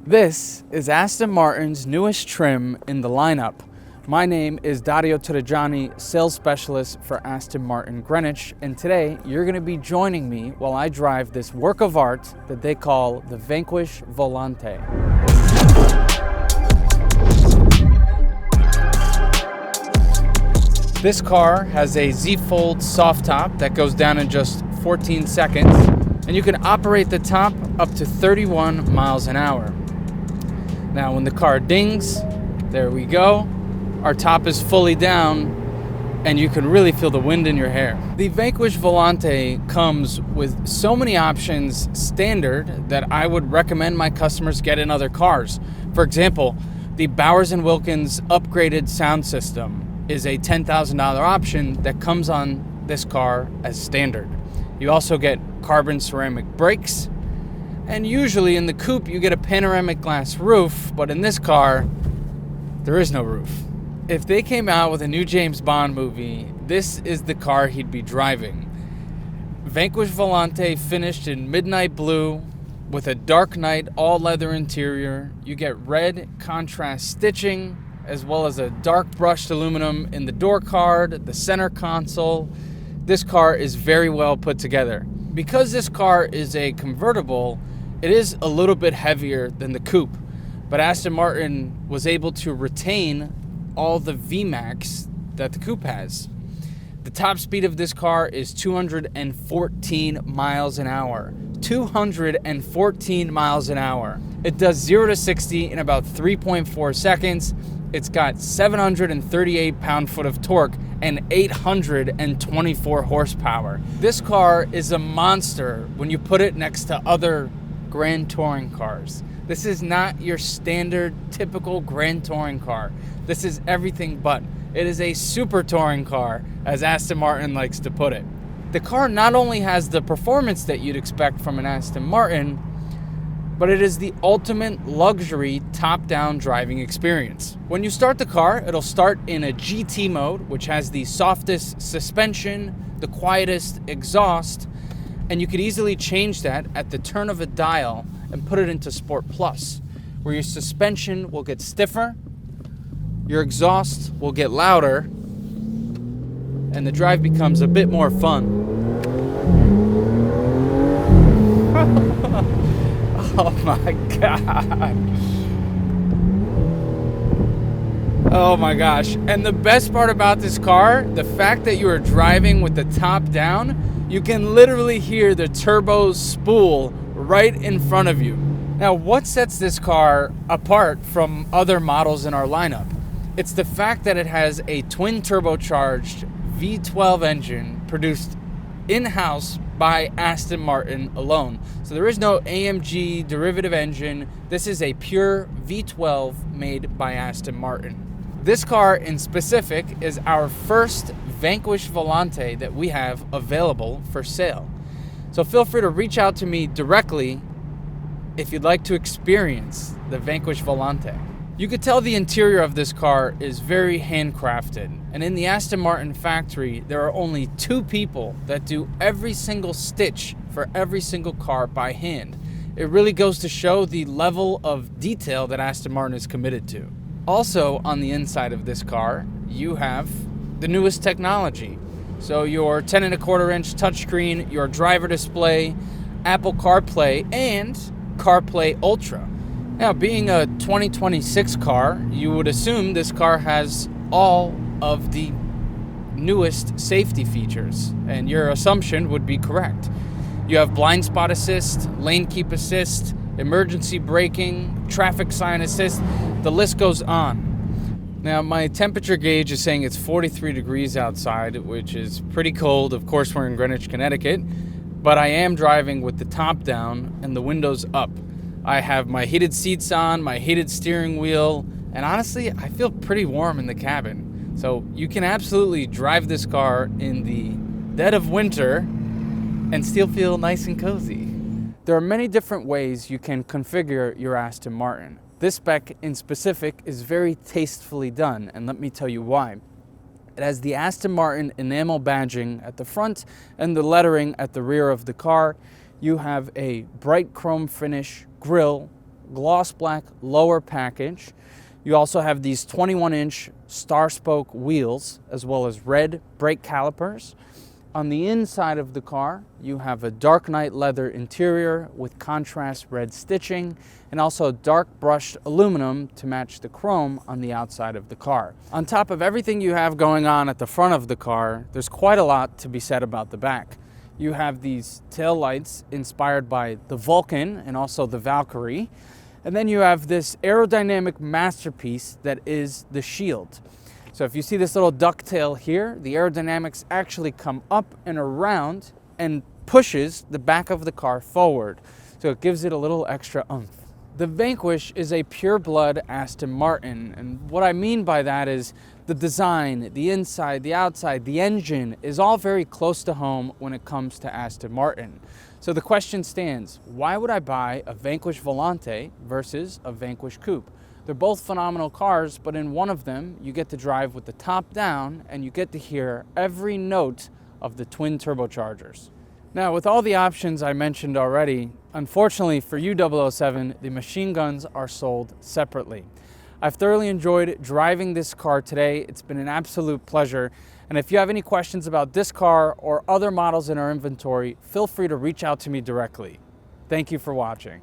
This is Aston Martin's newest trim in the lineup. My name is Dario Torregiani, sales specialist for Aston Martin Greenwich, and today you're going to be joining me while I drive this work of art that they call the Vanquish Volante. This car has a Z-fold soft top that goes down in just 14 seconds, and you can operate the top up to 31 miles an hour. Now when the car dings, there we go, our top is fully down and you can really feel the wind in your hair. The Vanquish Volante comes with so many options standard that I would recommend my customers get in other cars. For example, the Bowers & Wilkins upgraded sound system is a $10,000 option that comes on this car as standard. You also get carbon ceramic brakes, and usually in the coupe you get a panoramic glass roof, but in this car there is no roof. If they came out with a new James Bond movie, this is the car he'd be driving. Vanquish Volante finished in midnight blue with a dark night all leather interior. You get red contrast stitching as well as a dark brushed aluminum in the door card, the center console. This car is very well put together. Because this car is a convertible, it is a little bit heavier than the coupe, but Aston Martin was able to retain all the VMAX that the coupe has. The top speed of this car is 214 miles an hour. 214 miles an hour. It does 0 to 60 in about 3.4 seconds. It's got 738 pound-foot of torque and 824 horsepower. This car is a monster when you put it next to other Grand Touring cars. This is not your standard typical Grand Touring car. This is everything but. It is a super touring car, as Aston Martin likes to put it. The car not only has the performance that you'd expect from an Aston Martin, but it is the ultimate luxury top-down driving experience. When you start the car, it'll start in a GT mode, which has the softest suspension, the quietest exhaust, and you could easily change that at the turn of a dial and put it into Sport Plus, where your suspension will get stiffer, your exhaust will get louder, and the drive becomes a bit more fun. Oh my God. Oh my gosh. And the best part about this car, the fact that you are driving with the top down, you can literally hear the turbo spool right in front of you. Now, what sets this car apart from other models in our lineup? It's the fact that it has a twin turbocharged V12 engine produced in-house by Aston Martin alone. So there is no AMG derivative engine. This is a pure V12 made by Aston Martin. This car in specific is our first Vanquish Volante that we have available for sale. So feel free to reach out to me directly if you'd like to experience the Vanquish Volante. You could tell the interior of this car is very handcrafted, and in the Aston Martin factory there are only 2 people that do every single stitch for every single car by hand. It really goes to show the level of detail that Aston Martin is committed to. Also on the inside of this car you have the newest technology. So your 10.25 inch touchscreen, your driver display, Apple CarPlay, and CarPlay Ultra. Now, being a 2026 car, you would assume this car has all of the newest safety features, and your assumption would be correct. You have blind spot assist, lane keep assist, emergency braking, traffic sign assist, the list goes on. Now, my temperature gauge is saying it's 43 degrees outside, which is pretty cold. Of course, we're in Greenwich, Connecticut, but I am driving with the top down and the windows up. I have my heated seats on, my heated steering wheel, and honestly, I feel pretty warm in the cabin. So you can absolutely drive this car in the dead of winter and still feel nice and cozy. There are many different ways you can configure your Aston Martin. This spec in specific is very tastefully done, and let me tell you why. It has the Aston Martin enamel badging at the front and the lettering at the rear of the car. You have a bright chrome finish grille gloss black lower package. You also have these 21-inch star spoke wheels, as well as red brake calipers. On the inside of the car, you have a dark night leather interior with contrast red stitching, and also dark brushed aluminum to match the chrome on the outside of the car. On top of everything you have going on at the front of the car, there's quite a lot to be said about the back. You have these tail lights inspired by the Vulcan and also the Valkyrie. And then you have this aerodynamic masterpiece that is the shield. So if you see this little ducktail here, the aerodynamics actually come up and around and pushes the back of the car forward. So it gives it a little extra oomph. The Vanquish is a pure-blood Aston Martin, and what I mean by that is the design, the inside, the outside, the engine is all very close to home when it comes to Aston Martin. So the question stands, why would I buy a Vanquish Volante versus a Vanquish Coupe? They're both phenomenal cars, but in one of them, you get to drive with the top down and you get to hear every note of the twin turbochargers. Now, with all the options I mentioned already, unfortunately for you 007, the machine guns are sold separately. I've thoroughly enjoyed driving this car today. It's been an absolute pleasure. And if you have any questions about this car or other models in our inventory, feel free to reach out to me directly. Thank you for watching.